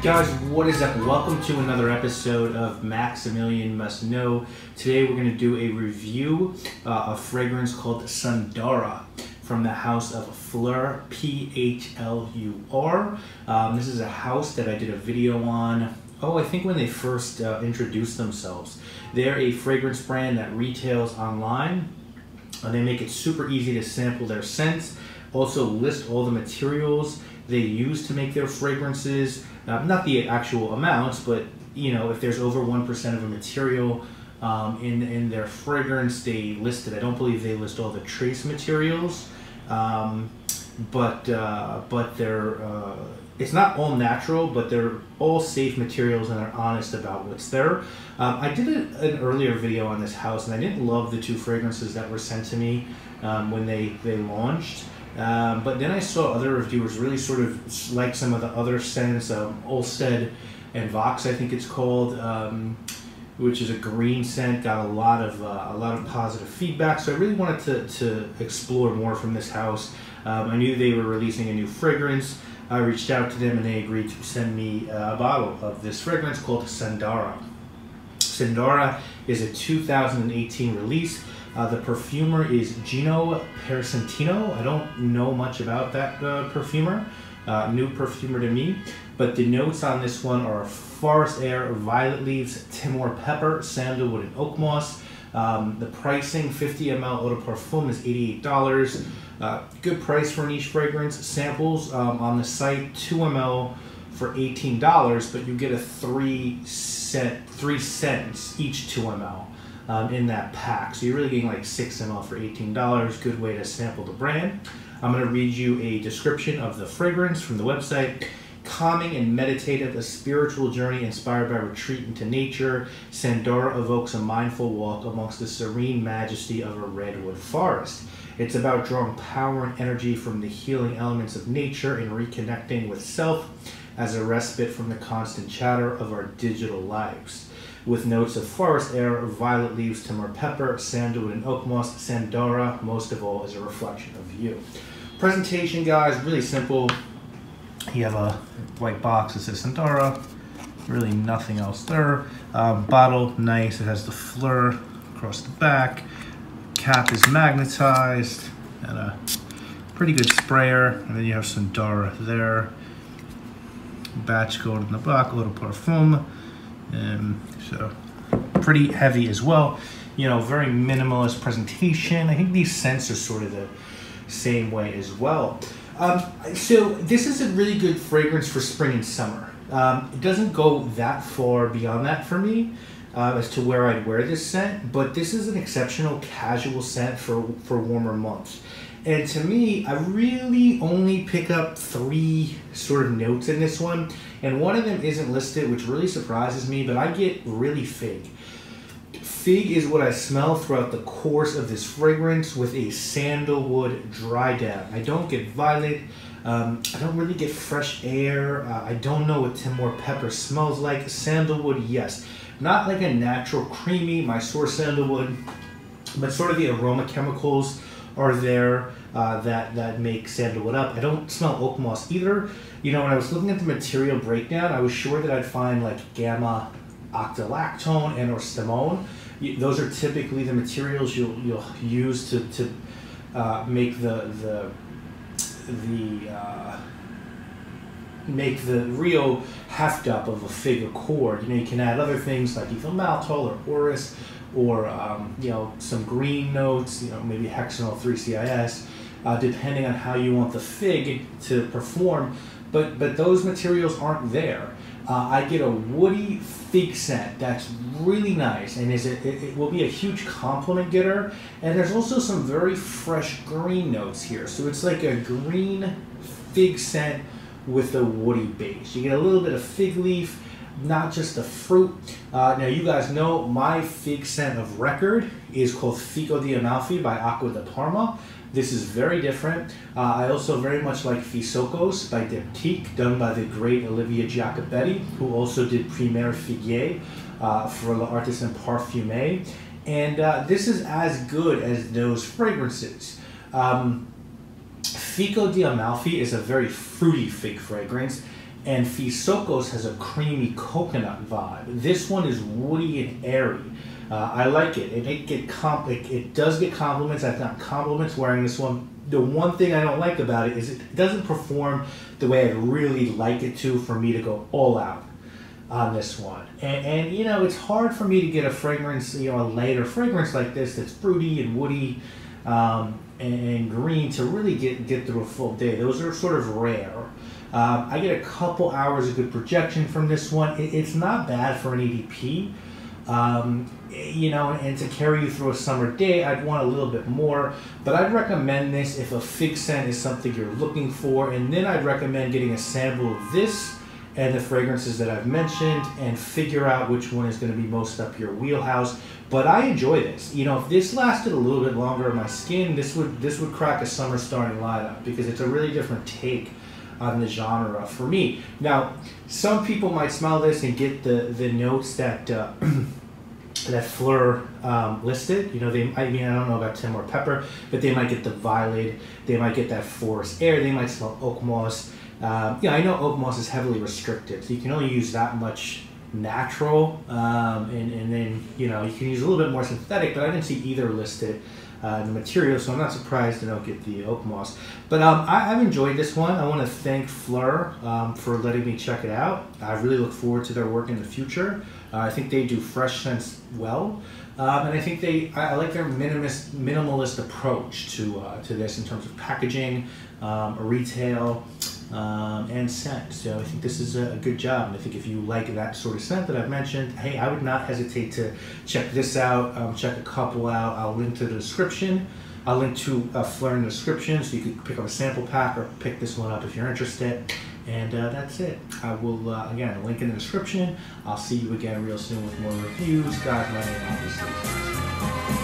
Guys, what is up? Welcome to another episode of Maximilian Must Know. Today we're going to do a review of fragrance called Saranda from the house of PHLUR, PHLUR. This is a house that I did a video on, I think when they first introduced themselves. They're a fragrance brand that retails online. They make it super easy to sample their scents, also list all the materials they use to make their fragrances. Not the actual amounts, but if there's over 1% of a material in their fragrance, they list it. I don't believe they list all the trace materials, but they're it's not all natural, but they're all safe materials and they're honest about what's there. I did an earlier video on this house, and I didn't love the two fragrances that were sent to me when they launched. But then I saw other reviewers really sort of like some of the other scents, Olsted and Vox, I think it's called, which is a green scent. Got a lot of positive feedback. So I really wanted to explore more from this house. I knew they were releasing a new fragrance. I reached out to them and they agreed to send me a bottle of this fragrance called Saranda. Saranda is a 2018 release. The perfumer is Gino Percentino. I don't know much about that perfumer, new perfumer to me, but the notes on this one are forest air, violet leaves, Timor pepper, sandalwood, and oak moss. The pricing, 50 ml eau de parfum, is $88. Good price for a niche fragrance. Samples on the site, 2 ml for $18, but you get a 3 cents each 2 ml. In that pack. So you're really getting like 6 ml for $18. Good way to sample the brand. I'm going to read you a description of the fragrance from the website. Calming and meditative, a spiritual journey inspired by retreat into nature, Saranda evokes a mindful walk amongst the serene majesty of a redwood forest. It's about drawing power and energy from the healing elements of nature and reconnecting with self as a respite from the constant chatter of our digital lives. With notes of forest air, violet leaves, Timor pepper, sandalwood, and oak moss, Saranda, most of all, is a reflection of you. Presentation, guys, really simple. You have a white box that says Saranda, really nothing else there. Bottle, nice, it has the PHLUR across the back. Cap is magnetized, and a pretty good sprayer. And then you have Saranda there. Batch code in the back, eau de parfum. So pretty heavy as well, very minimalist presentation. I think these scents are sort of the same way as well. So this is a really good fragrance for spring and summer. It doesn't go that far beyond that for me as to where I'd wear this scent, but this is an exceptional casual scent for warmer months. And to me, I really only pick up 3 sort of notes in this one. And one of them isn't listed, which really surprises me, but I get really fig. Fig is what I smell throughout the course of this fragrance with a sandalwood dry down. I don't get violet. I don't really get fresh air. I don't know what Timor pepper smells like. Sandalwood, yes. Not like a natural creamy, my source sandalwood, but sort of the aroma chemicals are there that make sandalwood up. I don't smell oak moss either. When I was looking at the material breakdown, I was sure that I'd find like gamma octalactone and or stamone. Those are typically the materials you'll use to make make the real heft up of a fig accord. You can add other things like ethyl maltol or orris, or some green notes, maybe hexanol 3-CIS, depending on how you want the fig to perform. But those materials aren't there. I get a woody fig scent that's really nice, and it will be a huge compliment getter. And there's also some very fresh green notes here. So it's like a green fig scent with a woody base. You get a little bit of fig leaf, not just the fruit. Now you guys know my fig scent of record is called Fico di Amalfi by Acqua di Parma. This is very different. I also very much like Fisocos by Diptyque, done by the great Olivia Giacobetti, who also did Primaire Figuier for L'Artisan Parfumé. And this is as good as those fragrances. Fico di Amalfi is a very fruity fig fragrance, and Fisocos has a creamy coconut vibe. This one is woody and airy. I like it. It does get compliments. I've got compliments wearing this one. The one thing I don't like about it is it doesn't perform the way I'd really like it to for me to go all out on this one. And you know, it's hard for me to get a fragrance, you know, a lighter fragrance like this that's fruity and woody and green to really get through a full day. Those are sort of rare. I get a couple hours of good projection from this one. It's not bad for an EDP. You know, and to carry you through a summer day, I'd want a little bit more, but I'd recommend this if a fig scent is something you're looking for, and then I'd recommend getting a sample of this and the fragrances that I've mentioned and figure out which one is going to be most up your wheelhouse. But I enjoy this. You know, if this lasted a little bit longer on my skin, this would crack a summer starting lineup, because it's a really different take on the genre for me. Now, some people might smell this and get the notes that that PHLUR listed. You know, I don't know about Timor pepper, but they might get the violet, they might get that forest air, they might smell oak moss. Yeah, I know oak moss is heavily restricted, so you can only use that much natural, and then, you know, you can use a little bit more synthetic, but I didn't see either listed in the material, so I'm not surprised to don't get the oak moss. But I've enjoyed this one. I want to thank PHLUR for letting me check it out. I really look forward to their work in the future. I think they do fresh scents well, and I think I like their minimalist approach to this in terms of packaging, retail, and scent. So I think this is a good job, and I think if you like that sort of scent that I've mentioned, hey, I would not hesitate to check this out, check a couple out. I'll link to the description. I'll link to PHLUR in the description, so you can pick up a sample pack or pick this one up if you're interested. And that's it. I will, again, link in the description. I'll see you again real soon with more reviews. Guys, my name obviously is